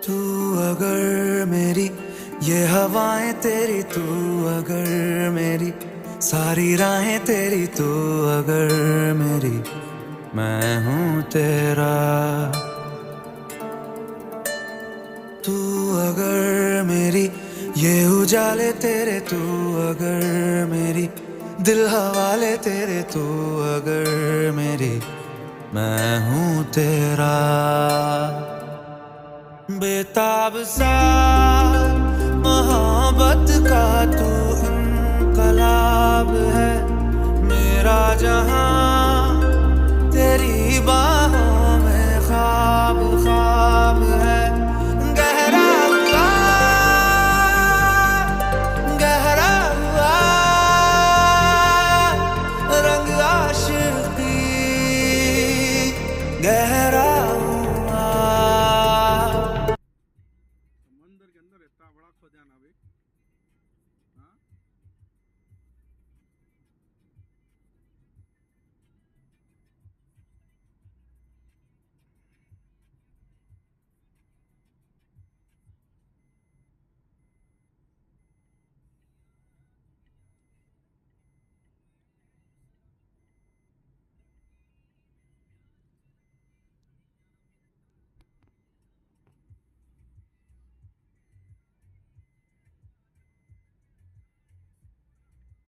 तू अगर मेरी ये हवाएं तेरी, तू अगर मेरी सारी राहें तेरी, तू अगर मेरी मैं हूँ तेरा। तू अगर मेरी ये उजाले तेरे, तू अगर मेरी दिल हवाले तेरे, तू अगर मेरी मैं हूँ तेरा। बेताब सा मोहब्बत का तू इनकलाब है, मेरा जहां तेरी बात